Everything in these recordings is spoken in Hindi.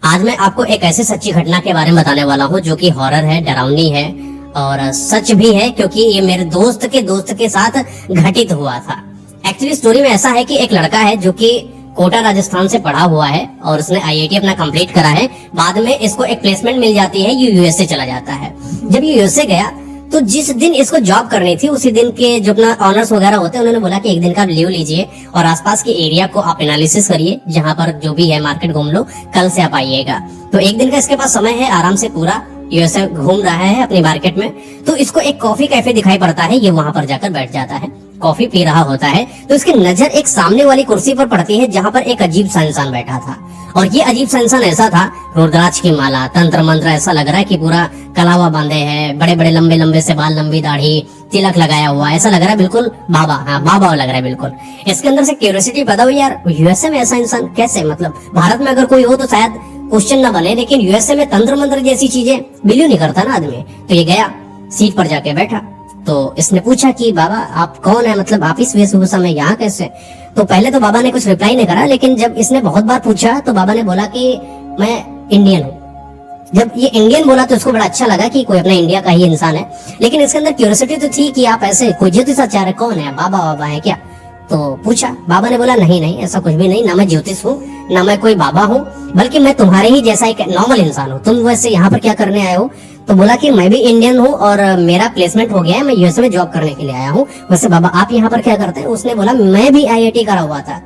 आज मैं आपको एक ऐसी सच्ची घटना के बारे में बताने वाला हूँ जो कि हॉरर है, डरावनी है और सच भी है, क्योंकि ये मेरे दोस्त के साथ घटित हुआ था। एक्चुअली स्टोरी में ऐसा है कि एक लड़का है जो कि कोटा राजस्थान से पढ़ा हुआ है और उसने आईआईटी अपना कंप्लीट करा है। बाद में इसको एक प्लेसमेंट मिल जाती है, ये यूएसए चला जाता है। जब ये यूएसए गया तो जिस दिन इसको जॉब करनी थी उसी दिन के जो अपना ऑनर्स वगैरह होते हैं उन्होंने बोला कि एक दिन का लीव लीजिए और आसपास के एरिया को आप एनालिसिस करिए, जहां पर जो भी है मार्केट घूम लो, कल से आप आइएगा। तो एक दिन का इसके पास समय है, आराम से पूरा यूएसए घूम रहा है अपनी मार्केट में। तो इसको एक कॉफी कैफे दिखाई पड़ता है, ये वहां पर जाकर बैठ जाता है, कॉफी पी रहा होता है। तो इसकी नजर एक सामने वाली कुर्सी पर पड़ती है जहां पर एक अजीब सा इंसान बैठा था। और ये अजीब सा इंसान ऐसा था, रुद्राक्ष की माला, तंत्र मंत्र, ऐसा लग रहा है कि पूरा कलावा बांधे हैं, बड़े बड़े लंबे लंबे से बाल, लंबी दाढ़ी, तिलक लगाया हुआ, ऐसा लग रहा है बिल्कुल बाबा। हाँ, बाबा लग रहा है बिल्कुल। इसके अंदर से क्यूरियोसिटी पैदा हुई, यार यूएसए में ऐसा इंसान कैसे, मतलब भारत में अगर कोई हो तो शायद क्वेश्चन ना बने, लेकिन यूएसए में तंत्र मंत्र जैसी चीजें बिलीव नहीं करता ना आदमी। तो ये गया, सीट पर जाके बैठा। तो इसने पूछा कि बाबा आप कौन है, मतलब आप इस वेशभूषा में यहाँ कैसे? तो पहले तो बाबा ने कुछ रिप्लाई नहीं करा, लेकिन जब इसने बहुत बार पूछा तो बाबा ने बोला कि मैं इंडियन हूँ। जब ये इंडियन बोला तो इसको बड़ा अच्छा लगा कि कोई अपना इंडिया का ही इंसान है, लेकिन इसके अंदर क्यूरियोसिटी तो थी कि आप ऐसे कोई ज्योतिषाचार्य कौन है, बाबा बाबा है क्या? तो पूछा। बाबा ने बोला नहीं नहीं, ऐसा कुछ भी नहीं, ना मैं ज्योतिष हूँ ना मैं कोई बाबा हूँ, बल्कि मैं तुम्हारे ही जैसा एक नॉर्मल इंसान हूँ। तुम वैसे यहाँ पर क्या करने आए हो? तो बोला कि मैं भी इंडियन हूँ और मेरा प्लेसमेंट हो गया है, मैं यूएसए में जॉब करने के लिए आया हूँ। वैसे बाबा आप यहाँ पर क्या करते हैं? उसने बोला मैं भी आईआईटी करा हुआ था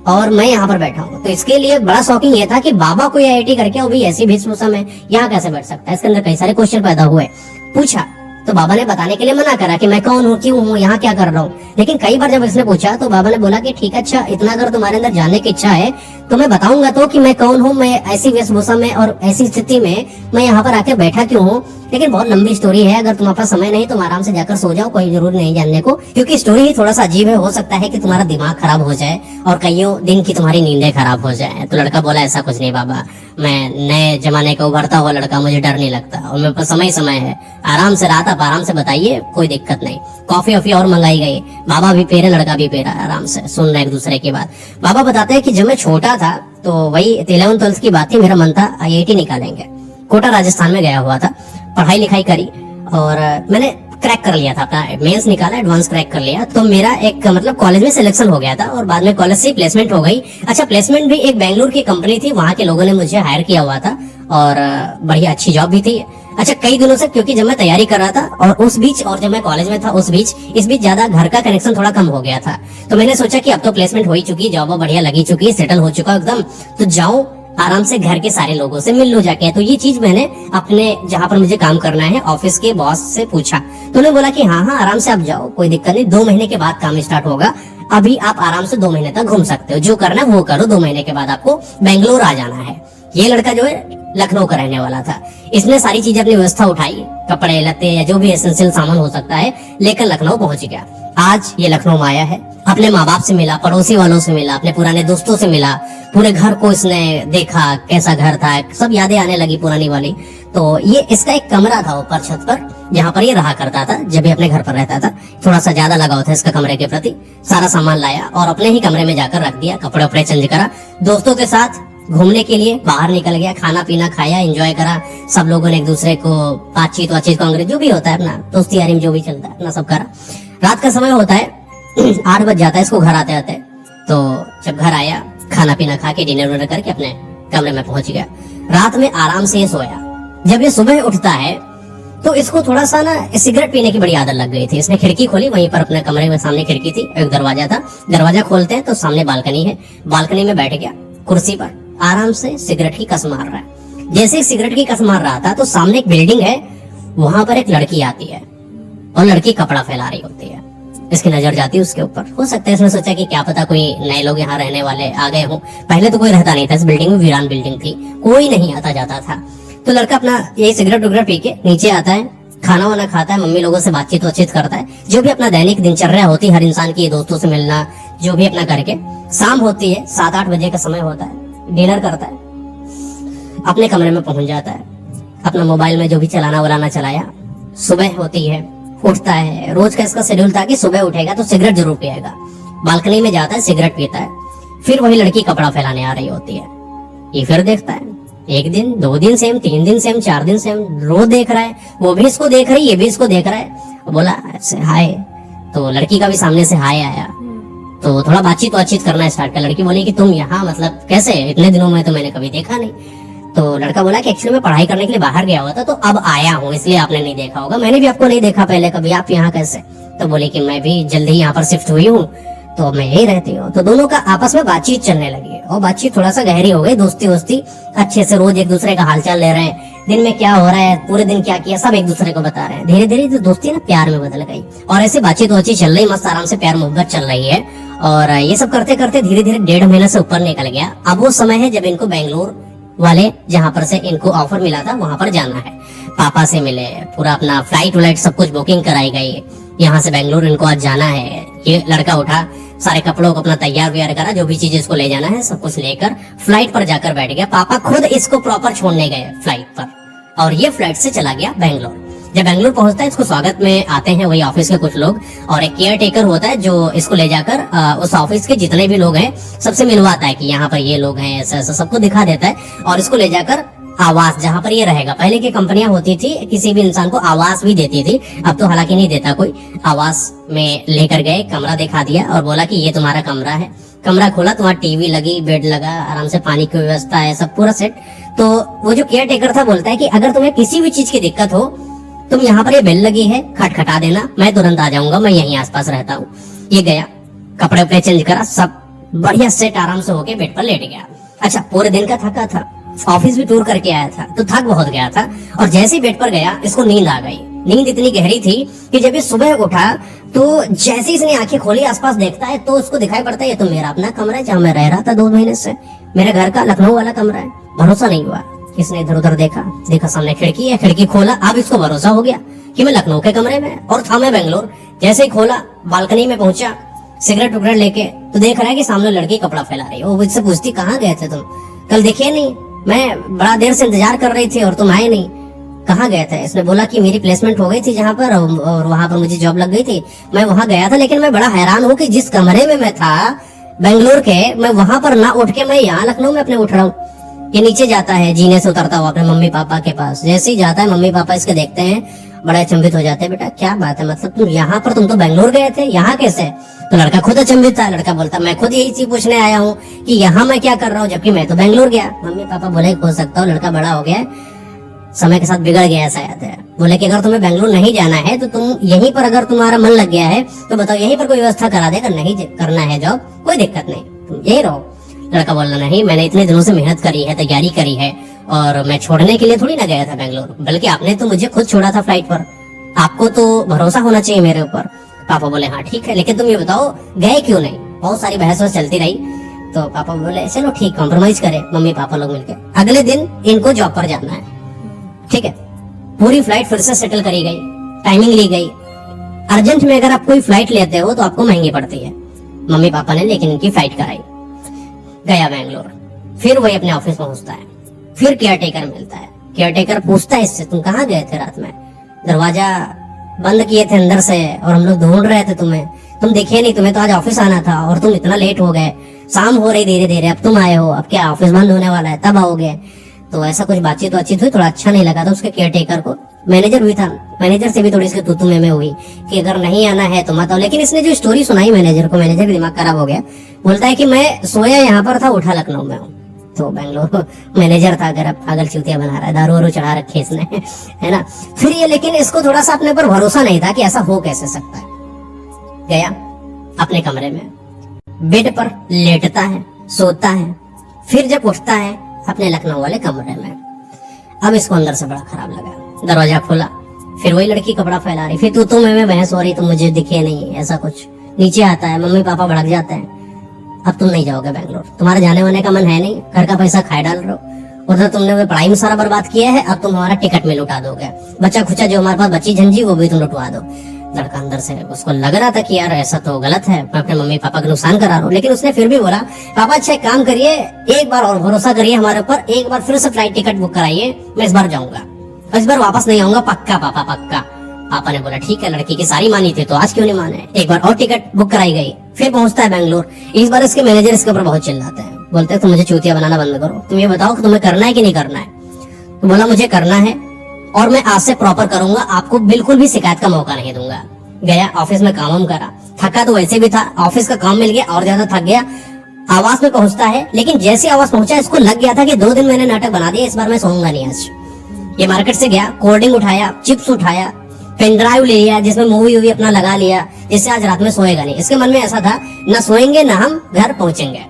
और मैं यहाँ पर बैठा हूँ। तो इसके लिए बड़ा शॉकिंग ये था कि बाबा कोई आईआईटी करके वो भी ऐसी वेशभूषा में यहाँ कैसे बैठ सकता है। इसके अंदर कई सारे क्वेश्चन पैदा हुए। पूछा तो बाबा ने बताने के लिए मना करा कि मैं कौन हूँ, क्यों हूँ, यहाँ क्या कर रहा हूँ। लेकिन कई बार जब इसने पूछा तो बाबा ने बोला कि ठीक है, अच्छा इतना अगर तुम्हारे अंदर जानने की इच्छा है तो मैं बताऊंगा तो कि मैं कौन हूँ, मैं ऐसी वेशभूषा में और ऐसी स्थिति में मैं यहाँ पर आके बैठा क्यों हूँ। लेकिन बहुत लंबी स्टोरी है, अगर तुम्हारे पास समय नहीं तो आराम से जाकर सो जाओ, कोई जरूर नहीं जानने को, क्योंकि स्टोरी ही थोड़ा सा अजीब है। हो सकता है कि तुम्हारा दिमाग खराब हो जाए और कईयों दिन की तुम्हारी नींदें खराब हो जाए। तो लड़का बोला ऐसा कुछ नहीं बाबा, मैं नए जमाने का उभरता हुआ लड़का, मुझे डर नहीं लगता और मेरे पास समय है, आराम से रात आप आराम से बताइए, कोई दिक्कत नहीं। कॉफी वॉफी और मंगाई गई, बाबा भी पी रहे, लड़का भी पी रहा है, आराम से सुन रहे एक दूसरे की बात। बाबा बताते हैं कि जब मैं छोटा था तो वही 11th 12th की बात थी, मेरा मन था आईआईटी निकालेंगे। कोटा राजस्थान में गया हुआ था, पढ़ाई लिखाई करी और मैंने क्रैक कर लिया था, अपना मेंस निकाला, एडवांस क्रैक कर लिया। तो मेरा एक मतलब कॉलेज में सिलेक्शन हो गया था और बाद में कॉलेज से प्लेसमेंट हो गई। अच्छा, प्लेसमेंट भी एक बेंगलुरु की कंपनी थी, वहां के लोगों ने मुझे हायर किया हुआ था और बढ़िया अच्छी जॉब भी थी। अच्छा, कई दिनों से, क्योंकि जब मैं तैयारी कर रहा था और उस बीच और जब मैं कॉलेज में था उस बीच, इस बीच ज्यादा घर का कनेक्शन थोड़ा कम हो गया था। तो मैंने सोचा कि अब तो प्लेसमेंट हो ही चुकी, जॉब बढ़िया लगी चुकी है, सेटल हो चुका एकदम, तो जाऊं आराम से घर के सारे लोगों से मिल लो जाके। तो ये चीज मैंने अपने जहां पर मुझे काम करना है ऑफिस के बॉस से पूछा, तो उन्होंने बोला कि हाँ आराम से आप जाओ, कोई दिक्कत नहीं, 2 महीने के बाद काम स्टार्ट होगा, अभी आप आराम से 2 महीने तक घूम सकते हो, जो करना है वो करो, 2 महीने के बाद आपको बेंगलोर आ जाना है। ये लड़का जो है लखनऊ का रहने वाला था। इसने सारी चीजें अपनी व्यवस्था उठाई, कपड़े लत्ते या जो भी एसेंशियल सामान हो सकता है लेकर लखनऊ पहुंच गया। आज ये लखनऊ में आया है, अपने माँ बाप से मिला, पड़ोसी वालों से मिला, अपने पुराने दोस्तों से मिला, पूरे घर को इसने देखा, कैसा घर था, सब यादें आने लगी पुरानी वाली। तो ये इसका एक कमरा था ऊपर छत पर, जहाँ पर ये रहा करता था जब भी अपने घर पर रहता था। थोड़ा सा ज्यादा लगाव था इसका कमरे के प्रति। सारा सामान लाया और अपने ही कमरे में जाकर रख दिया, कपड़े वपड़े चेंज करा, दोस्तों के साथ घूमने के लिए बाहर निकल गया, खाना पीना खाया, एंजॉय करा, सब लोगों ने एक दूसरे को बातचीत कांग्रेस जो भी होता है अपना दोस्ती यारी में जो भी चलता है अपना सब करा। रात का समय होता है, 8 बज जाता है इसको घर आते आते। तो जब घर आया, खाना पीना खा के डिनर विनर करके अपने कमरे में पहुंच गया। रात में आराम से ये सोया। जब ये सुबह उठता है तो इसको थोड़ा सा ना सिगरेट पीने की बड़ी आदत लग गई थी। इसने खिड़की खोली, वहीं पर अपने कमरे में सामने खिड़की थी, एक दरवाजा था, दरवाजा खोलते हैं तो सामने बालकनी है, बालकनी में बैठ गया कुर्सी पर, आराम से सिगरेट की कस मार रहा है। जैसे सिगरेट की कस मार रहा था तो सामने एक बिल्डिंग है, वहां पर एक लड़की आती है और लड़की कपड़ा फैला रही होती है। इसकी नजर जाती है उसके ऊपर। हो सकता है इसने सोचा कि क्या पता कोई नए लोग यहाँ रहने वाले आ गए हों। पहले तो कोई रहता नहीं था इस बिल्डिंग में, वीरान बिल्डिंग थी, कोई नहीं आता जाता था। तो लड़का अपना यही सिगरेट वगैरह पी के नीचे आता है, खाना वाना खाता है, मम्मी लोगों से बातचीत करता है, जो भी अपना दैनिक दिनचर्या होती है हर इंसान की, दोस्तों से मिलना जो भी अपना करके। शाम होती है, 7-8 बजे का समय होता है, डिनर करता है, अपने कमरे में पहुंच जाता है, अपना मोबाइल में जो भी चलाना वलाना चलाया। सुबह होती है, उठता है, रोज का इसका शेड्यूल था कि सुबह उठेगा तो सिगरेट जरूर पिएगा। बालकनी में जाता है, सिगरेट पीता है, फिर वही लड़की कपड़ा फैलाने आ रही होती है। ये फिर देखता है, एक दिन, 2 दिन सेम, 3 दिन सेम, 4 दिन सेम, रोज देख रहा है, वो भी इसको देख रही, ये भी इसको देख रहा है। बोला हाय, तो लड़की का भी सामने से हाय आया, तो थोड़ा बातचीत करना स्टार्ट किया। लड़की बोली कि तुम यहाँ मतलब कैसे, इतने दिनों में तो मैंने कभी देखा नहीं। तो लड़का बोला कि एक्चुअली मैं पढ़ाई करने के लिए बाहर गया हुआ था, तो अब आया हूँ, इसलिए आपने नहीं देखा होगा, मैंने भी आपको नहीं देखा पहले कभी, आप यहाँ कैसे। तो बोले कि मैं भी जल्दी यहाँ पर शिफ्ट हुई हूँ, तो मैं यही रहती हूँ। तो दोनों का आपस में बातचीत चलने लगी और बातचीत थोड़ा सा गहरी हो गई, दोस्ती वोस्ती अच्छे से, रोज एक दूसरे का हालचाल ले रहे हैं, दिन में क्या हो रहा है, पूरे दिन क्या किया, सब एक दूसरे को बता रहे हैं। धीरे धीरे तो दोस्ती ना प्यार में बदल गई और ऐसे बातचीत चल रही, मस्त आराम से प्यार मोहब्बत चल रही है। और ये सब करते करते धीरे धीरे 1.5 महीने से ऊपर निकल गया। अब वो समय है जब इनको बेंगलोर वाले, जहाँ पर से इनको ऑफर मिला था, वहां पर जाना है। पापा से मिले, पूरा अपना फ्लाइट व्लाइट सब कुछ बुकिंग कराई गई, यहाँ से बेंगलोर इनको आज जाना है। ये लड़का उठा, सारे कपड़ों को अपना तैयार व्यार करा, जो भी चीज इसको ले जाना है सब कुछ लेकर फ्लाइट पर जाकर बैठ गया। पापा खुद इसको प्रॉपर छोड़ने गए फ्लाइट पर और ये फ्लाइट से चला गया बेंगलोर। जब बेंगलोर पहुंचता है, इसको स्वागत में आते हैं वही ऑफिस के कुछ लोग, और एक केयर टेकर होता है जो इसको ले जाकर उस ऑफिस के जितने भी लोग हैं सबसे मिलवाता है कि यहाँ पर ये लोग हैं, ऐसा ऐसा सबको दिखा देता है और इसको ले जाकर आवास जहाँ पर ये रहेगा। पहले की कंपनियां होती थी, किसी भी इंसान को आवास भी देती थी, अब तो हालांकि नहीं देता कोई। आवास में लेकर गए, कमरा दिखा दिया और बोला कि ये तुम्हारा कमरा है। कमरा खोला, तुम्हारा टीवी लगी, बेड लगा, आराम से पानी की व्यवस्था है, सब पूरा सेट। तो वो जो केयर टेकर था बोलता है कि अगर तुम्हें किसी भी चीज की दिक्कत हो, तुम यहाँ पर ये बेल लगी है, खटखटा देना, मैं तुरंत आ जाऊंगा, मैं यहीं आसपास रहता हूँ। ये गया, कपड़े उपड़े चेंज करा, सब बढ़िया सेट, आराम से होके बेड पर लेट गया। अच्छा, पूरे दिन का थका था, ऑफिस भी टूर करके आया था, तो थक बहुत गया था। और जैसे ही बेड पर गया, इसको नींद आ गई। नींद इतनी गहरी थी कि जब ये सुबह उठा तो जैसे इसने आंखें खोली, आसपास देखता है तो उसको दिखाई पड़ता है ये तो मेरा अपना कमरा है, जहाँ मैं रह रहा था 2 महीने से, मेरे घर का लखनऊ वाला कमरा है। भरोसा नहीं हुआ, इसने इधर उधर देखा सामने खिड़की है, खिड़की खोला, अब इसको भरोसा हो गया कि मैं लखनऊ के कमरे में और था मैं बेंगलोर। जैसे ही खोला, बालकनी में पहुंचा, सिगरेट टुकरेट लेके, तो देख रहा है कि सामने लड़की कपड़ा फैला रही है। वो मुझसे पूछती कहाँ गए थे तुम, कल देखे नहीं, मैं बड़ा देर से इंतजार कर रही थी और तुम आए नहीं, कहाँ गए थे। इसने बोला कि मेरी प्लेसमेंट हो गई थी जहाँ पर, और वहां पर मुझे जॉब लग गई थी, मैं वहां गया था, लेकिन मैं बड़ा हैरान हूँ कि जिस कमरे में मैं था बेंगलोर के, मैं वहां पर ना उठ के मैं यहाँ लखनऊ में अपने उठ रहा हूँ। ये नीचे जाता है, जीने से उतरता हुआ अपने मम्मी पापा के पास। जैसे ही जाता है, मम्मी पापा इसके देखते हैं, बड़ा अचंभित हो जाते हैं। बेटा क्या बात है, मतलब तुम यहाँ पर, तुम तो बेंगलोर गए थे, यहाँ कैसे। तो लड़का खुद अचंभित था। लड़का बोलता मैं खुद यही चीज पूछने आया हूँ कि यहाँ मैं क्या कर रहा हूँ, जबकि मैं तो बेंगलोर गया। मम्मी पापा बोले हो सकता हो लड़का बड़ा हो गया, समय के साथ बिगड़ गया शायद है। बोले कि अगर तुम्हें बेंगलोर नहीं जाना है तो तुम यहीं पर, अगर तुम्हारा मन लग गया है तो बताओ, यहीं पर कोई व्यवस्था करा दे, अगर नहीं करना है जॉब कोई दिक्कत नहीं, तुम यही रहो। लड़का बोला नहीं, मैंने इतने दिनों से मेहनत करी है, तैयारी करी है, और मैं छोड़ने के लिए थोड़ी ना गया था बेंगलोर, बल्कि आपने तो मुझे खुद छोड़ा था फ्लाइट पर, आपको तो भरोसा होना चाहिए मेरे ऊपर। पापा बोले हाँ ठीक है, लेकिन तुम ये बताओ गए क्यों नहीं। बहुत सारी बहस चलती रही, तो पापा बोले चलो ठीक, कॉम्प्रोमाइज करें मम्मी पापा लोग मिलकर। अगले दिन इनको जॉब पर जाना है, ठीक है, पूरी फ्लाइट फिर से सेटल करी गई, टाइमिंग ली गई। अर्जेंट में अगर आप कोई फ्लाइट लेते हो तो आपको महंगी पड़ती है, मम्मी पापा ने लेकिन इनकी फ्लाइट कराई। गया बेंगलोर, फिर वही अपने ऑफिस पहुंचता है, फिर केयर टेकर मिलता है। केयर टेकर पूछता है इससे तुम कहाँ गए थे रात में, दरवाजा बंद किए थे अंदर से और हम लोग ढूंढ रहे थे तुम्हें, तुम दिखे नहीं, तुम्हें तो आज ऑफिस आना था और तुम इतना लेट हो गए, शाम हो रही धीरे धीरे, अब तुम आए हो, अब क्या ऑफिस बंद होने वाला है तब आओगे। तो ऐसा कुछ बातचीत हुई, थोड़ा अच्छा नहीं लगा था उसके केयर टेकर को। मैनेजर हुई था, मैनेजर से भी थोड़ी इसके तू में हुई कि अगर नहीं आना है तो मत आओ। लेकिन इसने जो स्टोरी सुनाई मैनेजर को, मैनेजर का दिमाग खराब हो गया। बोलता है कि मैं सोया यहाँ पर था, उठा लखनऊ में हूँ। तो बेंगलोर मैनेजर था, अगर अब पागल चूतिया बना रहा है, दारू वारू चढ़ा रखे इसने, है ना। फिर ये, लेकिन इसको थोड़ा सा अपने पर भरोसा नहीं था कि ऐसा हो कैसे सकता है। गया अपने कमरे में, बेड पर लेटता है, सोता है, फिर जब उठता है अपने लखनऊ वाले कमरे में। अब इसको अंदर से बड़ा खराब लगा, दरवाजा खोला, फिर वही लड़की कपड़ा फैला रही, फिर तू मैं बहस हो रही, तुम मुझे दिखे नहीं, ऐसा कुछ। नीचे आता है, मम्मी पापा भड़क जाते हैं, अब तुम नहीं जाओगे बेंगलोर, तुम्हारा जाने वाने का मन है नहीं, घर का पैसा खाए डाल रहे हो, उधर तुमने पढ़ाई में सारा बर्बाद किया है, अब तुम हमारा टिकट में लुटा दोगे, बच्चा खुचा जो हमारे पास बची झंझी वो भी तुम लुटवा दो। लड़का अंदर से, उसको लग रहा था कि यार ऐसा तो गलत है, मैं अपने मम्मी पापा का नुकसान करा रहा हूँ। लेकिन उसने फिर भी बोला पापा अच्छा काम करिए, एक बार और भरोसा करिए हमारे ऊपर, एक बार फिर से फ्लाइट टिकट बुक कराइए, मैं इस बार जाऊंगा, इस बार वापस नहीं आऊंगा, पक्का पापा पक्का। पापा ने बोला ठीक है, लड़की की सारी मानी थी तो आज क्यों नहीं माने। एक बार और टिकट बुक कराई गई, फिर पहुंचता है बेंगलोर। इस बार इसके मैनेजर इसके ऊपर बहुत चिल्लाते हैं, बोलते हैं तुम मुझे चूतिया बनाना बंद करो, तुम ये बताओ कि तुम्हें करना है कि नहीं करना है। तो बोला मुझे करना है और मैं आज से प्रॉपर करूंगा, आपको बिल्कुल भी शिकायत का मौका नहीं दूंगा। गया ऑफिस में काम करा, थका तो वैसे भी था, ऑफिस का काम मिल गया और ज्यादा थक गया। आवास में पहुंचता है, लेकिन जैसे आवास पहुंचा इसको लग गया था कि 2 दिन मैंने नाटक बना दिया, इस बार मैं सोऊंगा नहीं आज। ये मार्केट से गया, कोल्ड ड्रिंक उठाया, चिप्स उठाया, पेन ड्राइव ले लिया जिसमें मूवी वूवी अपना लगा लिया, जिससे आज रात में सोएगा नहीं। इसके मन में ऐसा था ना सोएंगे ना हम घर पहुंचेंगे।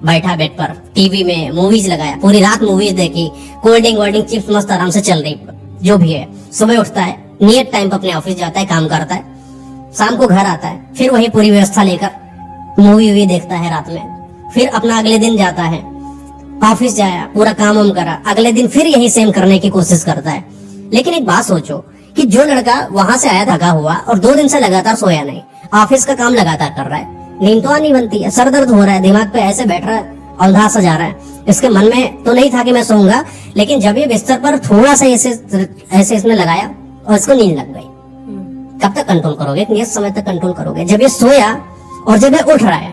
बैठा बेड पर, टीवी में मूवीज लगाया, पूरी रात मूवीज देखी, कोल्ड ड्रिंक वोल्ड ड्रिंक चिप्स मस्त आराम से चल रही, जो भी है। सुबह उठता है, नियत टाइम पर अपने ऑफिस जाता है, काम करता है, शाम को घर आता है, फिर वही पूरी व्यवस्था लेकर मूवी वूवी देखता है रात में, फिर अपना अगले दिन जाता है ऑफिस, जाया पूरा काम वाम करा, अगले दिन फिर यही सेम करने की कोशिश करता है। लेकिन एक बात सोचो कि जो लड़का वहां से आया थका हुआ और 2 दिन से लगातार सोया नहीं, ऑफिस का काम लगातार कर रहा है, नींद तो आनी बनती है, सर दर्द हो रहा है, दिमाग पे ऐसे बैठ रहा है, औंधा सा जा रहा है। इसके मन में तो नहीं था कि मैं सोऊंगा, लेकिन जब ये बिस्तर पर थोड़ा सा ऐसे इसने लगाया और इसको नींद लग गई। कब तक कंट्रोल करोगे? एक नियत समय तक कंट्रोल करोगे। जब ये सोया और जब ये उठ रहा है,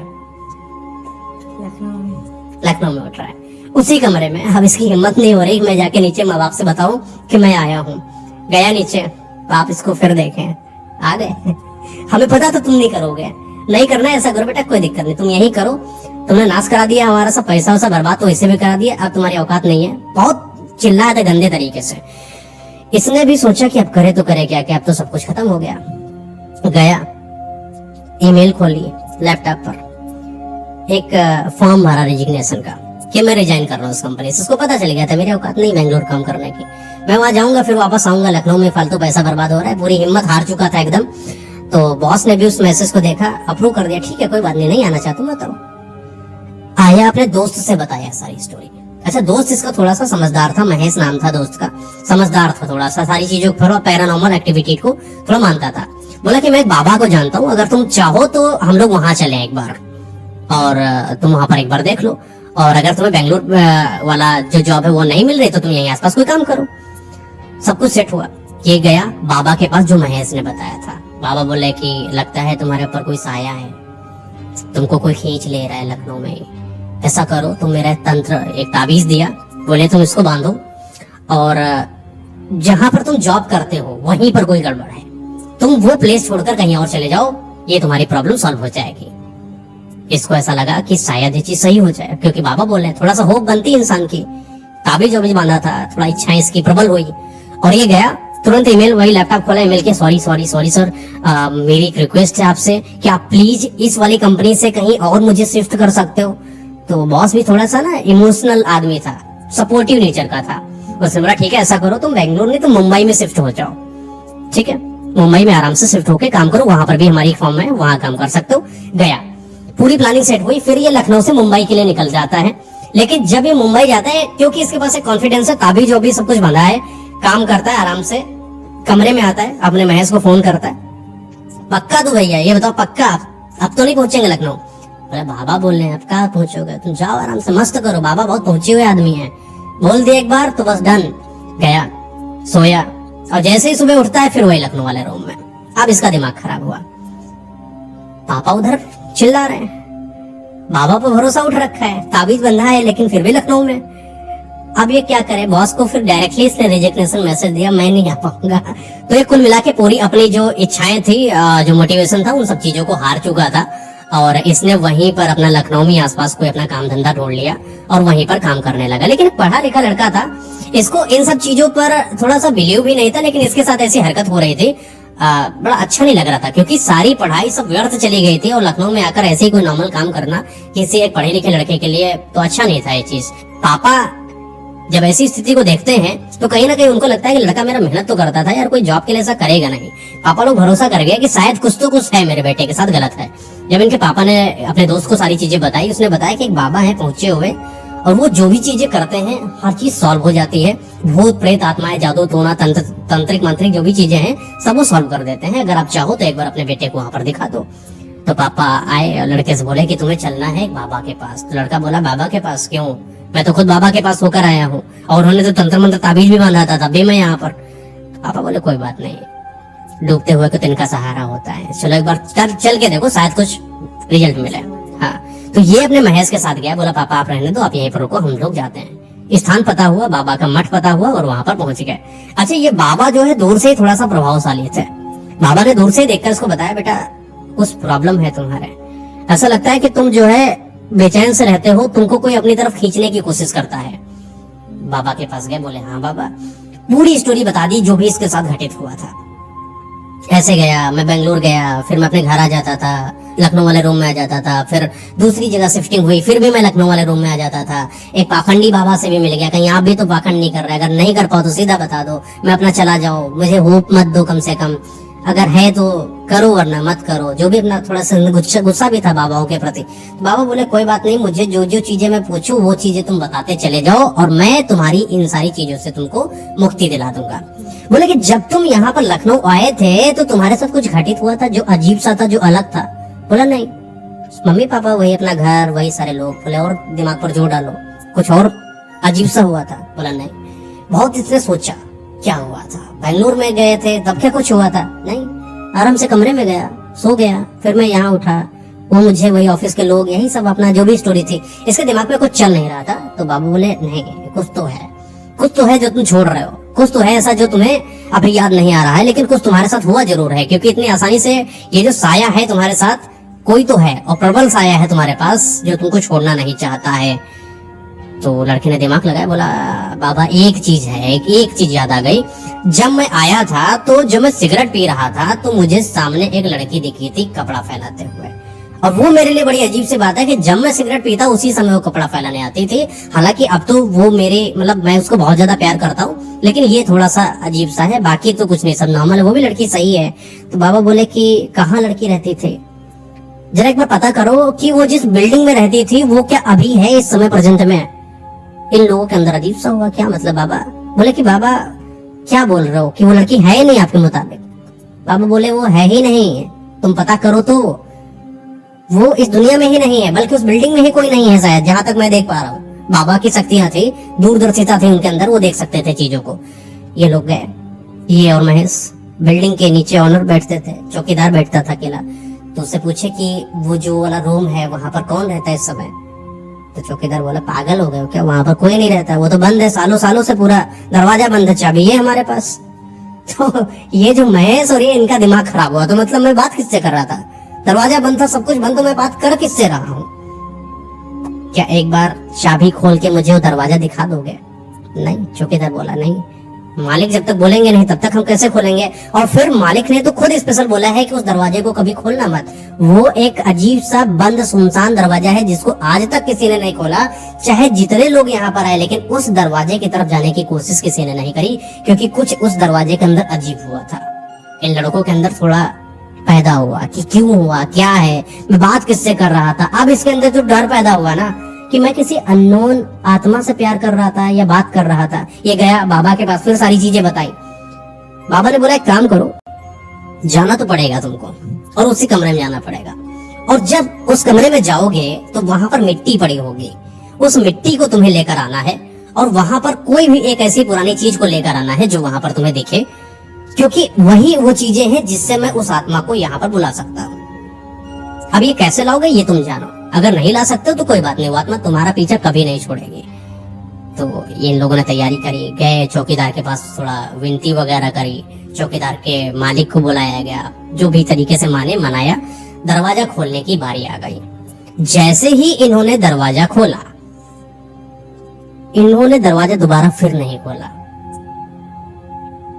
लखनऊ में उठ रहा है, उसी कमरे में, अब इसकी हिम्मत नहीं हो रही मैं जाके नीचे माँ बाप से बताऊं कि मैं आया हूँ। गया नीचे, बाप इसको फिर देखे, आ गए, हमें पता था तुम नहीं करोगे, नहीं करना ऐसा करो बेटा, कोई दिक्कत नहीं, तुम यही करो, तुमने नाश करा दिया हमारा सब पैसा वैसा बर्बाद तो इसे भी करा दिया, अब तुम्हारी औकात नहीं है। बहुत चिल्लाया था गंदे तरीके से। इसने भी सोचा कि अब करे तो करे क्या, कि अब तो सब कुछ खत्म हो गया। गया ईमेल खोली लैपटॉप पर, एक फॉर्म भरा रेजिग्नेशन का कि मैं रिजाइन कर रहा हूँ उस कंपनी से। उसको पता चल गया था मेरी औकात नहीं बेंगलोर काम करने की, मैं वहां जाऊंगा फिर वापस आऊंगा, लखनऊ में फालतू पैसा बर्बाद हो रहा है, पूरी हिम्मत हार चुका था एकदम। तो बॉस ने भी उस मैसेज को देखा, अप्रूव कर दिया, ठीक है कोई बात नहीं, नहीं आना चाहता मैं तो आया। अपने दोस्त से बताया सारी स्टोरी। अच्छा, दोस्त इसका थोड़ा सा समझदार था, महेश नाम था दोस्त का, समझदार था थोड़ा सा, सारी चीजों को, पैरानॉर्मल एक्टिविटी को थोड़ा मानता था। बोला कि मैं एक बाबा को जानता हूँ, अगर तुम चाहो तो हम लोग वहां चले एक बार, और तुम वहां पर एक बार देख लो, और अगर तुम्हें बेंगलोर वाला जो जॉब है वो नहीं मिल रही तो तुम यहीं आसपास कोई काम करो। सब कुछ सेट हुआ। ये गया बाबा के पास जो महेश ने बताया था। बाबा बोले कि लगता है तुम्हारे ऊपर कोई साया है, तुमको कोई खींच ले रहा है लखनऊ में, ऐसा करो, तुम मेरा तंत्र एक ताबीज दिया, बोले तुम इसको बांधो और जहां पर तुम जॉब करते हो वहीं पर कोई गड़बड़ है, तुम वो प्लेस छोड़कर कहीं और चले जाओ, ये तुम्हारी प्रॉब्लम सॉल्व हो जाएगी। इसको ऐसा लगा कि शायद ये चीज सही हो जाए, क्योंकि बाबा बोल रहे, थोड़ा सा होप बनती इंसान की। ताबीज वाबीज बांधा था, थोड़ा इच्छाएं इसकी प्रबल हुई, और ये गया तुरंत ईमेल, वही लैपटॉप खोला, ईमेल के सॉरी सर, मेरी एक रिक्वेस्ट है आपसे कि आप प्लीज इस वाली कंपनी से कहीं और मुझे शिफ्ट कर सकते हो। तो बॉस भी थोड़ा सा ना इमोशनल आदमी था, सपोर्टिव नेचर का था। उसने बोला ठीक है ऐसा करो, तुम बेंगलोर नहीं तो मुंबई में शिफ्ट हो जाओ, ठीक है, मुंबई में आराम से शिफ्ट होके काम करो, वहां पर भी हमारी फॉर्म है, वहां काम कर सकते हो। गया, पूरी प्लानिंग सेट हुई, फिर ये लखनऊ से मुंबई के लिए निकल जाता है। लेकिन जब ये मुंबई जाता है, क्योंकि इसके पास एक कॉन्फिडेंस है, ताबीज जो भी सब कुछ बंधा है, काम करता है आराम से, कमरे में आता है, अपने महेश को फोन करता है, पक्का तो भैया ये बताओ पक्का अब तो नहीं पहुंचेंगे लखनऊ? बोले बाबा बोल रहे हैं, अब कहाँ पहुंचोगे, तुम जाओ आराम से मस्त करो, बाबा बहुत पहुंचे हुए आदमी हैं, बोल दिया एक बार तो बस डन। गया, सोया, और जैसे ही सुबह उठता है फिर वही लखनऊ वाले रूम में। अब इसका दिमाग खराब हुआ, पापा उधर चिल्ला रहे हैं, बाबा पर भरोसा उठ रखा है, ताबीज बंधा है, लेकिन फिर भी लखनऊ में। अब ये क्या करे, बॉस को फिर डायरेक्टली इसने रेजिग्नेशन मैसेज दिया, मैं नहीं आ पाऊंगा। तो ये कुल मिला के पूरी अपनी जो इच्छाएं थी, जो मोटिवेशन था, उन सब चीजों को हार चुका था, और इसने वहीं पर अपना लखनऊ में आसपास कोई अपना काम धंधा ढूंढ लिया और वहीं पर काम करने लगा। लेकिन एक पढ़ा लिखा लड़का था, इसको इन सब चीजों पर थोड़ा सा बिलीव भी नहीं था, लेकिन इसके साथ ऐसी हरकत हो रही थी, बड़ा अच्छा नहीं लग रहा था, क्योंकि सारी पढ़ाई सब व्यर्थ चली गई थी, और लखनऊ में आकर ऐसे ही कोई नॉर्मल काम करना किसी एक पढ़े लिखे लड़के के लिए तो अच्छा नहीं था ये चीज। पापा जब ऐसी स्थिति को देखते हैं तो कहीं ना कहीं उनको लगता है कि लड़का मेरा मेहनत तो करता था यार, कोई जॉब के लिए ऐसा करेगा नहीं। पापा लोग भरोसा कर गए कि शायद कुछ तो कुछ है मेरे बेटे के साथ गलत है। जब इनके पापा ने अपने दोस्त को सारी चीजें बताई, उसने बताया कि एक बाबा है पहुंचे हुए, और वो जो भी चीजें करते हैं हर चीज सॉल्व हो जाती है, भूत प्रेत आत्माएं जादू टोना तंत्रिक मंत्रिक जो भी चीजें हैं सब वो सॉल्व कर देते हैं, अगर आप चाहो तो एक बार अपने बेटे को वहां पर दिखा दो। तो पापा आए, लड़के से बोले कि तुम्हें चलना है एक बाबा के पास। तो लड़का बोला बाबा के पास क्यों, मैं तो खुद बाबा के पास होकर आया हूँ, और उन्होंने तो तंत्र मंत्र ताबीज भी बांधा था, तब भी मैं यहाँ पर। पापा बोले कोई बात नहीं, डूबते हुए को तिनका सहारा होता है, चलो एक बार चल के देखो, शायद कुछ रिजल्ट मिले। हाँ, तो ये अपने महेश के साथ गया, बोला पापा आप रहने दो, आप यहीं पर रुको, हम लोग जाते हैं। स्थान पता हुआ, बाबा का मठ पता हुआ और वहां पर पहुंच गए। अच्छा, ये बाबा जो है दूर से ही थोड़ा सा प्रभावशाली थे। बाबा ने दूर से ही देखकर उसको बताया, बेटा कुछ प्रॉब्लम है तुम्हारे, ऐसा लगता है कि तुम जो है बेचैन से रहते हो, तुमको कोई अपनी तरफ खींचने की कोशिश करता है। बाबा के पास गए, बोले हाँ बाबा, पूरी स्टोरी बता दी जो भी इसके साथ घटित हुआ था। ऐसे गया, मैं बेंगलोर गया, फिर मैं अपने घर आ जाता था, लखनऊ वाले रूम में आ जाता था, फिर दूसरी जगह शिफ्टिंग हुई, फिर भी मैं लखनऊ वाले रूम में आ जाता था। एक पाखंडी बाबा से भी मिल गया, कहीं आप भी तो पाखंड नहीं कर रहे, अगर नहीं कर पाओ तो सीधा बता दो, मैं अपना चला जाऊं, मुझे होप मत दो, कम से कम अगर है तो करो वरना मत करो। जो भी अपना थोड़ा सा गुस्सा भी था बाबाओं के प्रति। तो बाबा बोले कोई बात नहीं, मुझे जो जो चीजें मैं पूछूं वो चीजें तुम बताते चले जाओ और मैं तुम्हारी इन सारी चीजों से तुमको मुक्ति दिला दूंगा। बोले कि जब तुम यहाँ पर लखनऊ आए थे तो तुम्हारे साथ कुछ घटित हुआ था जो अजीब सा था, जो अलग था? बोला नहीं, मम्मी पापा वही अपना घर, वही सारे लोग। बोले और दिमाग पर जोर डालो, कुछ और अजीब सा हुआ था? बोला नहीं। बहुत इसने सोचा क्या हुआ था, बेंगलोर में गए थे तब क्या कुछ हुआ था? नहीं, आराम से कमरे में गया, सो गया, फिर मैं यहाँ उठा, वो मुझे वही ऑफिस के लोग, यही सब अपना जो भी स्टोरी थी। इसके दिमाग में कुछ चल नहीं रहा था। तो बाबू बोले नहीं, कुछ तो है, कुछ तो है जो तुम छोड़ रहे हो, कुछ तो है ऐसा जो तुम्हें अभी याद नहीं आ रहा है, लेकिन कुछ तुम्हारे साथ हुआ जरूर है, क्योंकि इतनी आसानी से ये जो साया है तुम्हारे साथ, कोई तो है और प्रबल साया है तुम्हारे पास जो तुमको छोड़ना नहीं चाहता है। तो लड़के ने दिमाग लगाया, बोला बाबा एक चीज है, एक चीज याद आ गई। जब मैं आया था तो जब मैं सिगरेट पी रहा था तो मुझे सामने एक लड़की दिखी थी कपड़ा फैलाते हुए, और वो मेरे लिए बड़ी अजीब सी बात है कि जब मैं सिगरेट पीता उसी समय वो कपड़ा फैलाने आती थी। हालांकि अब तो वो मेरे मतलब मैं उसको बहुत ज्यादा प्यार करता हूँ, लेकिन ये थोड़ा सा अजीब सा है, बाकी तो कुछ नहीं, सब नॉर्मल है, वो भी लड़की सही है। तो बाबा बोले कि कहाँ लड़की रहती थी, जरा एक बार पता करो कि वो जिस बिल्डिंग में रहती थी वो क्या अभी है इस समय प्रेजेंट में? इन लोगों के अंदर अजीब सा हुआ, क्या मतलब बाबा? बोले कि बाबा क्या बोल रहे हो कि वो लड़की है ही नहीं आपके मुताबिक? बाबा बोले वो है ही नहीं, तुम पता करो तो वो इस दुनिया में ही नहीं है, बल्कि उस बिल्डिंग में ही कोई नहीं है शायद, जहां तक मैं देख पा रहा हूँ। बाबा की शक्तियां थी, दूरदर्शिता थी उनके अंदर, वो देख सकते थे चीजों को। ये लोग गए, ये और महेश, बिल्डिंग के नीचे ऑनर बैठते थे, चौकीदार बैठता था अकेला। तो उससे पूछे कि वो जो वाला रूम है वहां पर कौन रहता है इस समय? तो चौकीदार बोला पागल हो गए क्या, वहां पर कोई नहीं रहता, वो तो बंद है, सालों सालों से पूरा दरवाजा बंद है, चाबी है हमारे पास। तो ये जो महेश और ये इनका दिमाग खराब हुआ। तो मतलब मैं बात किससे कर रहा था, दरवाजा बंद था, सब कुछ बंद, तो मैं बात कर किससे रहा हूँ? क्या एक बार चाबी खोल के मुझे वो दरवाजा दिखा दोगे? नहीं, चौकीदार बोला नहीं, मालिक जब तक बोलेंगे नहीं तब तक हम कैसे खोलेंगे? और फिर मालिक ने तो खुद स्पेशल बोला है कि उस दरवाजे को कभी खोलना मत। वो एक अजीब सा बंद सुनसान दरवाजा है जिसको आज तक किसी ने नहीं खोला, चाहे जितने लोग यहाँ पर आए, लेकिन उस दरवाजे की तरफ जाने की कोशिश किसी ने नहीं करी, क्योंकि कुछ उस दरवाजे के अंदर अजीब हुआ था। इन लड़कों के अंदर थोड़ा पैदा हुआ कि क्यों हुआ, क्या है, मैं बात किससे कर रहा था। अब इसके अंदर जो डर पैदा हुआ ना कि मैं किसी अननोन आत्मा से प्यार कर रहा था या बात कर रहा था। ये गया बाबा के पास, फिर सारी चीजें बताई। बाबा ने बोला एक काम करो, जाना तो पड़ेगा तुमको और उसी कमरे में जाना पड़ेगा, और जब उस कमरे में जाओगे तो वहां पर मिट्टी पड़ी होगी, उस मिट्टी को तुम्हें लेकर आना है, और वहां पर कोई भी एक ऐसी पुरानी चीज को लेकर आना है जो वहां पर तुम्हें दिखे, क्योंकि वही वो चीजें हैं जिससे मैं उस आत्मा को यहाँ पर बुला सकता हूँ। अब ये कैसे लाओगे ये तुम जानो, अगर नहीं ला सकते हो तो कोई बात नहीं, वो आत्मा तुम्हारा पीछा कभी नहीं छोड़ेगी। तो इन लोगों ने तैयारी करी, गए चौकीदार के पास, थोड़ा विनती वगैरह करी, चौकीदार के मालिक को बुलाया गया, जो भी तरीके से माने मनाया, दरवाजा खोलने की बारी आ गई। जैसे ही इन्होंने दरवाजा खोला, इन्होंने दरवाजा दोबारा फिर नहीं खोला,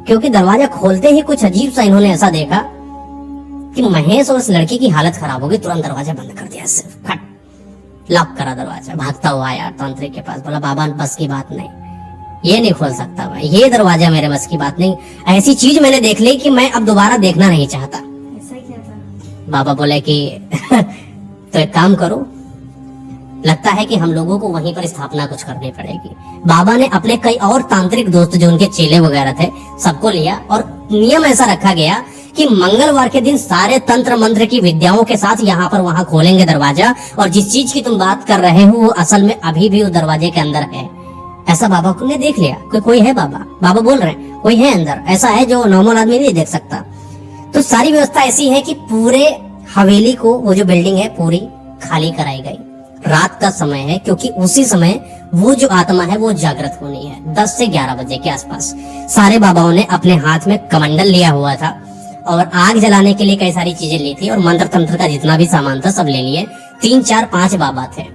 क्योंकि दरवाजा खोलते ही कुछ अजीब सा इन्होंने ऐसा देखा कि महेश और उस लड़की की हालत खराब हो गई। तुरंत दरवाजा बंद कर दिया, सिर्फ फट लॉक करा दरवाजा। भागता हुआ आया तांत्रिक के पास, बोला बाबा बस की बात नहीं, ये नहीं खोल सकता मैं, ये दरवाजा मेरे बस की बात नहीं, ऐसी चीज मैंने देख ली कि मैं अब दोबारा देखना नहीं चाहता। ऐसा क्या था? बाबा बोले कि तो एक काम करो, लगता है कि हम लोगों को वहीं पर स्थापना कुछ करनी पड़ेगी। बाबा ने अपने कई और तांत्रिक दोस्त जो उनके चेले वगैरह थे सबको लिया, और नियम ऐसा रखा गया कि मंगलवार के दिन सारे तंत्र मंत्र की विद्याओं के साथ यहाँ पर वहां खोलेंगे दरवाजा, और जिस चीज की तुम बात कर रहे हो वो असल में अभी भी उस दरवाजे के अंदर है। ऐसा बाबा ने देख लिया कि कोई है, बाबा बोल रहे हैं कोई है अंदर, ऐसा है जो नॉर्मल आदमी नहीं देख सकता। तो सारी व्यवस्था ऐसी है कि पूरे हवेली को, वो जो बिल्डिंग है पूरी खाली कराई गई। रात का समय है क्योंकि उसी समय वो जो आत्मा है वो जागृत होनी है। 10 से 11 बजे के आसपास सारे बाबाओं ने अपने हाथ में कमंडल लिया हुआ था और आग जलाने के लिए कई सारी चीजें ली थी और मंत्र तंत्र का जितना भी सामान था सब ले लिए। 3 4 5 बाबा थे,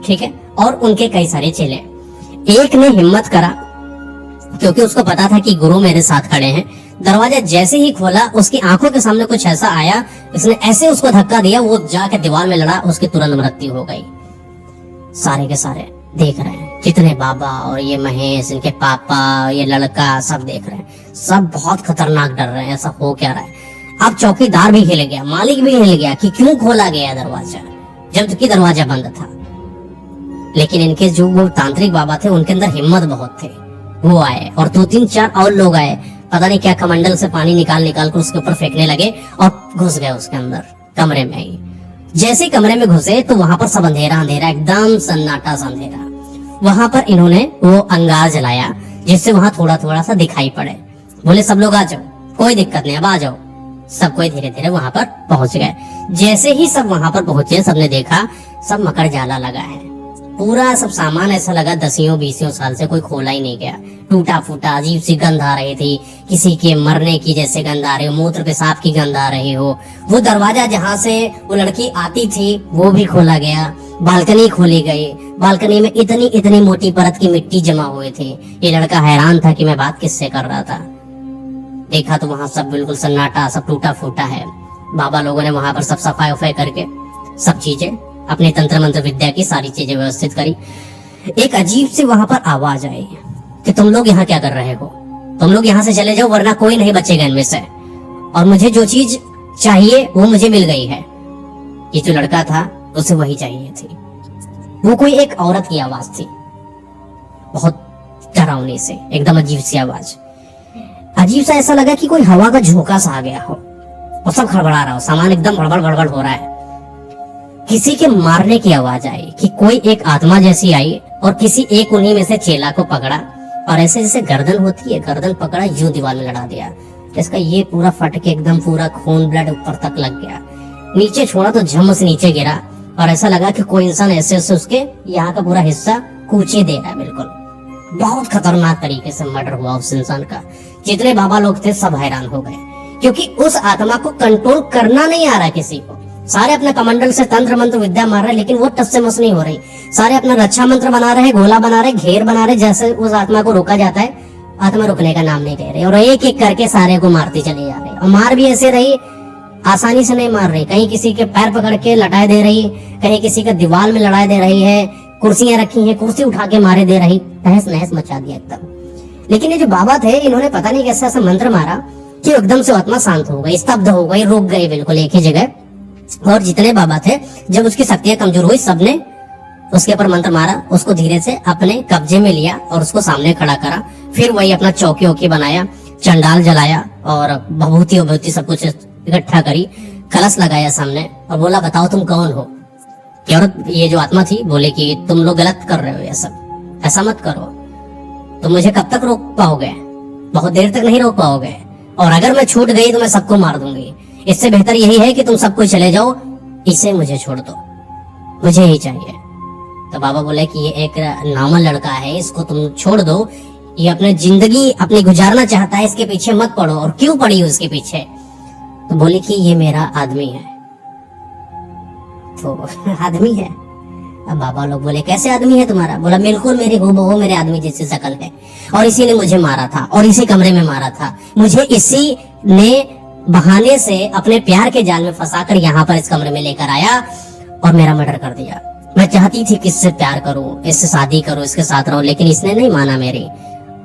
ठीक है, और उनके कई सारे चेले। एक ने हिम्मत करा क्योंकि उसको पता था कि गुरु मेरे साथ खड़े हैं। दरवाजा जैसे ही खोला उसकी आंखों के सामने कुछ ऐसा आया, उसने ऐसे उसको धक्का दिया, वो जाके दीवार में लड़ा, उसकी तुरंत मृत्यु हो गई। सारे के सारे देख रहे हैं, जितने बाबा और ये महेश, इनके पापा, ये लड़का, सब देख रहे हैं। सब बहुत खतरनाक डर रहे हैं, ऐसा हो क्या रहा है। अब चौकीदार भी हिल गया, मालिक भी हिल गया कि क्यों खोला गया दरवाजा, जबकि दरवाजा बंद था। लेकिन इनके जो वो तांत्रिक बाबा थे उनके अंदर हिम्मत बहुत थे। वो आए और 2 3 4 और लोग आए, पता नहीं क्या कमंडल से पानी निकाल कर उसके ऊपर फेंकने लगे और घुस गए उसके अंदर कमरे में ही। जैसे कमरे में घुसे तो वहां पर सब अंधेरा अंधेरा, एकदम सन्नाटा सा अंधेरा। वहां पर इन्होंने वो अंगार जलाया जिससे वहां थोड़ा थोड़ा सा दिखाई पड़े। बोले सब लोग आ जाओ, कोई दिक्कत नहीं, अब आ जाओ। सब कोई धीरे धीरे वहां पर पहुंच गए। जैसे ही सब वहां पर पहुंचे सबने देखा सब मकर जाला लगा है। पूरा सब सामान ऐसा लगा 10-20 साल से कोई खोला ही नहीं गया, टूटा फूटा, अजीब सी गंध आ रही थी, किसी के मरने की जैसे गंध आ रही हो, मूत्र पेशाब की गंध आ रही हो। वो दरवाजा जहाँ से वो लड़की आती थी वो भी खोला गया, बालकनी खोली गई। बालकनी में इतनी इतनी मोटी परत की मिट्टी जमा हुई थी। ये लड़का हैरान था कि मैं बात किससे कर रहा था। देखा तो वहां सब बिल्कुल सन्नाटा, सब टूटा फूटा है। बाबा लोगों ने वहां पर सब सफाई उफाई करके सब चीजें, अपने तंत्र मंत्र विद्या की सारी चीजें व्यवस्थित करी। एक अजीब सी वहां पर आवाज आई कि तुम लोग यहाँ क्या कर रहे हो, तुम लोग यहाँ से चले जाओ वरना कोई नहीं बचेगा इनमें से। और मुझे जो चीज चाहिए वो मुझे मिल गई है। ये जो लड़का था उसे वही चाहिए थी। वो कोई एक औरत की आवाज थी, बहुत डरावनी से, एकदम अजीब सी आवाज। अजीब सा ऐसा लगा कि कोई हवा का झोंका सा आ गया हो और सब खड़बड़ा रहा हो, सामान एकदम भड़बड़ भड़बड़ हो रहा है। किसी के मारने की आवाज आई कि कोई एक आत्मा जैसी आई और किसी एक उन्हीं में से चेला को पकड़ा और ऐसे जैसे गर्दन होती है, गर्दन पकड़ा, यूं दीवार में लड़ा दिया। इसका ये पूरा फट के एकदम पूरा खून ब्लड ऊपर तक लग गया। नीचे छोड़ा तो झम से नीचे गिरा और ऐसा लगा कि कोई इंसान ऐसे ऐसे उसके यहाँ का पूरा हिस्सा कूचे दे रहा है। बिल्कुल बहुत खतरनाक तरीके से मर्डर हुआ उस इंसान का। जितने बाबा लोग थे सब हैरान हो गए क्योंकि उस आत्मा को कंट्रोल करना नहीं आ रहा किसी को। सारे अपने कमंडल से तंत्र मंत्र विद्या मार रहे लेकिन वो टस से मस नहीं हो रही। सारे अपना रक्षा मंत्र बना रहे, गोला बना रहे, घेर बना रहे, जैसे उस आत्मा को रोका जाता है। आत्मा रुकने का नाम नहीं ले रही और एक एक करके सारे को मारती चली जा रही। और मार भी ऐसे रही, आसानी से नहीं मार रही। कहीं किसी के पैर पकड़ के लटाए दे रही, कहीं किसी का दीवार में लड़ाए दे रही है, कुर्सियां रखी हैं, कुर्सी उठा के मारे दे रही, तहस नहस मचा दिया एकदम। लेकिन ये जो बाबा थे इन्होंने पता नहीं कैसे ऐसा मंत्र मारा कि एकदम से आत्मा शांत हो गई, स्तब्ध हो गई, रुक गई बिल्कुल एक ही जगह। और जितने बाबा थे जब उसकी शक्तियां कमजोर हुई सबने उसके ऊपर मंत्र मारा, उसको धीरे से अपने कब्जे में लिया और उसको सामने खड़ा करा। फिर वही अपना चौकी वौकी बनाया, चंडाल जलाया और भभूति वभूति सब कुछ इकट्ठा करी, कलश लगाया सामने और बोला बताओ तुम कौन हो। औरत ये जो आत्मा थी बोले कि तुम लोग गलत कर रहे हो, ये सब ऐसा मत करो, तुम मुझे कब तक रोक पाओगे, बहुत देर तक नहीं रोक पाओगे, और अगर मैं छूट गई तो मैं सबको मार दूंगी। इससे बेहतर यही है कि तुम सबको चले जाओ, इसे मुझे छोड़ दो, मुझे ही चाहिए। तो बाबा बोले कि ये एक नॉर्मल लड़का है, इसको तुम छोड़ दो, ये अपने जिंदगी अपनी गुजारना चाहता है, इसके पीछे मत पड़ो। और क्यों पड़ी उसके पीछे? तो बोले कि ये मेरा आदमी है। तो आदमी है। अब बाबा लोग बोले कैसे आदमी है तुम्हारा? बोला बिल्कुल मेरी हूबहू मेरे आदमी जैसी शक्ल है और इसी ने मुझे मारा था और इसी कमरे में मारा था। मुझे इसी ने बहाने से अपने प्यार के जाल में फंसाकर यहाँ पर इस कमरे में लेकर आया और मेरा मर्डर कर दिया। मैं चाहती थी कि इससे प्यार करूं, इससे शादी करूं, इसके साथ रहूं, लेकिन इसने नहीं माना मेरी,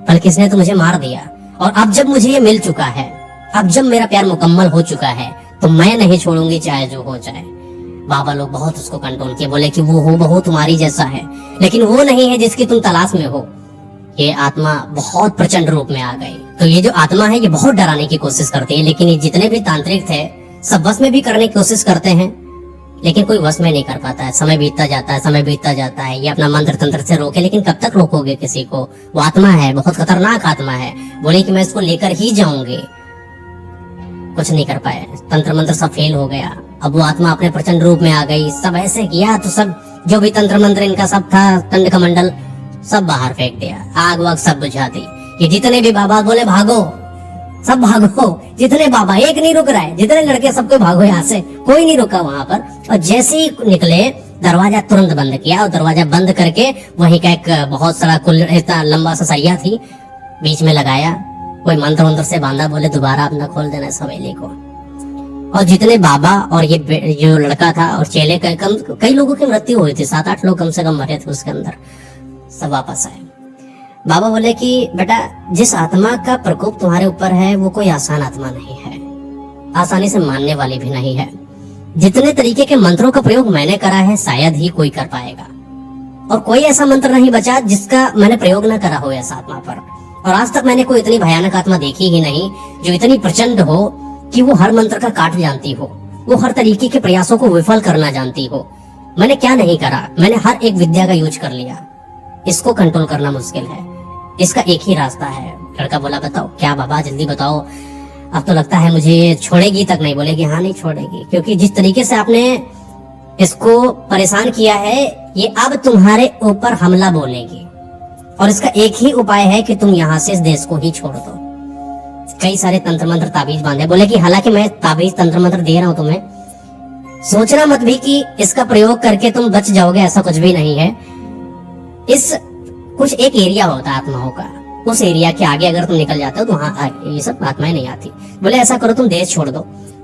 बल्कि इसने तो मुझे मार दिया। और अब जब मुझे ये मिल चुका है, अब जब मेरा प्यार मुकम्मल हो चुका है, तो मैं नहीं छोड़ूंगी चाहे जो हो जाए। बाबा लोग बहुत उसको कंट्रोल किए, बोले कि वो हूबहू तुम्हारी जैसा है, लेकिन वो नहीं है जिसकी तुम तलाश में हो। ये आत्मा बहुत प्रचंड रूप में आ गई। तो ये जो आत्मा है ये बहुत डराने की कोशिश करती है, लेकिन ये जितने भी तांत्रिक थे सब वश में भी करने की कोशिश करते हैं, लेकिन कोई वश में नहीं कर पाता है। समय बीतता जाता है, समय बीतता जाता है। ये अपना मंत्र तंत्र से रोके, लेकिन कब तक रोकोगे किसी को? वो आत्मा है, बहुत खतरनाक आत्मा है। बोले कि मैं इसको लेकर ही जाऊंगी। कुछ नहीं कर पाए, तंत्र मंत्र सब फेल हो गया। अब वो आत्मा अपने प्रचंड रूप में आ गई, सब ऐसे किया तो सब जो भी तंत्र मंत्र इनका सब था, दंड कमंडल सब बाहर फेंक दिया, आग वाग सब बुझा दी। ये जितने भी बाबा बोले भागो, सब भागो, जितने बाबा, एक नहीं रुक रहा है, जितने लड़के सबको भागो यहाँ से, कोई नहीं रुका वहां पर। और जैसे ही निकले दरवाजा तुरंत बंद किया, और दरवाजा बंद करके वहीं का एक बहुत सारा इतना लंबा सा सरिया थी बीच में लगाया, कोई मंत्र वंत्र से बांधा, बोले दोबारा अपना खोल देना इस हवेली को। और जितने बाबा और ये जो लड़का था और चेले का कई लोगों की मृत्यु हुई थी, 7-8 लोग कम से कम मरे थे उसके अंदर, सब वापस आए। बाबा बोले कि बेटा जिस आत्मा का प्रकोप तुम्हारे ऊपर है वो कोई आसान आत्मा नहीं है, आसानी से मानने वाली भी नहीं है। जितने तरीके के मंत्रों का प्रयोग मैंने करा है शायद ही कोई कर पाएगा, और कोई ऐसा मंत्र नहीं बचा जिसका मैंने प्रयोग न करा हो इस आत्मा पर। और आज तक मैंने कोई इतनी भयानक आत्मा देखी ही नहीं जो इतनी प्रचंड हो कि वो हर मंत्र का काट जानती हो, वो हर तरीके के प्रयासों को विफल करना जानती हो। मैंने क्या नहीं करा, मैंने हर एक विद्या का यूज कर लिया। इसको कंट्रोल करना मुश्किल है, इसका एक ही रास्ता है। लड़का बोला बताओ क्या बाबा, जल्दी बताओ, अब तो लगता है मुझे छोड़ेगी तक नहीं। बोलेगी हाँ नहीं छोड़ेगी, क्योंकि जिस तरीके से आपने इसको परेशान किया है ये अब तुम्हारे ऊपर हमला बोलेगी, और इसका एक ही उपाय है कि तुम यहाँ से इस देश को ही छोड़ दो। कई सारे तंत्र मंत्र ताबीज बांधे। बोले कि हालांकि मैं ताबीज तंत्र मंत्र दे रहा हूं तुम्हें, सोचना मत भी कि इसका प्रयोग करके तुम बच जाओगे, ऐसा कुछ भी नहीं है। इस कुछ एक एरिया होता है आत्माओं का, उस एरिया के आगे अगर तुम निकल जाते हो तो वहां ये सब आत्माएं नहीं आती। बोले ऐसा करो तुम देश छोड़ दो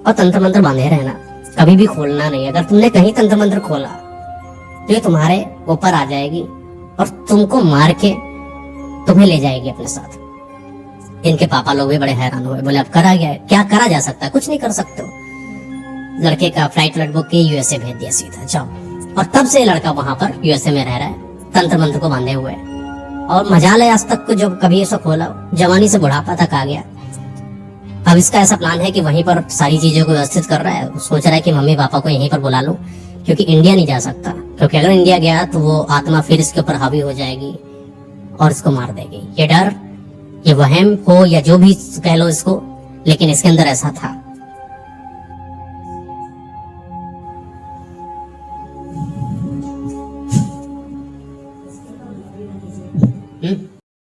और तंत्र मंत्र बांधे रहना, कभी भी खोलना नहीं। अगर तुमने कहीं तंत्र मंत्र खोला तो ये तुम्हारे ऊपर आ जाएगी और तुमको मार के तुम्हें ले जाएगी अपने साथ। इनके पापा लोग भी बड़े हैरान हुए। बोले अब करा गया, क्या करा जा सकता है, कुछ नहीं कर सकते हो। लड़के का फ्लाइट बुक के यूएसए भेज दिया सीधा, जाओ। और तब से लड़का वहां पर यूएसए में रह रहा है तंत्र मंत्र को बांधे हुए, और मजाल है आज तक को जो कभी ऐसा खोला, जवानी से बुढ़ापा तक आ गया। अब इसका ऐसा प्लान है कि वहीं पर सारी चीजों को व्यवस्थित कर रहा है। सोच रहा है कि मम्मी पापा को यहीं पर बुला लूं, क्योंकि इंडिया नहीं जा सकता, क्योंकि अगर इंडिया गया तो वो आत्मा फिर इसके ऊपर हावी हो जाएगी और इसको मार देगी। ये डर, ये वहम हो या जो भी कह लो इसको, लेकिन इसके अंदर ऐसा था।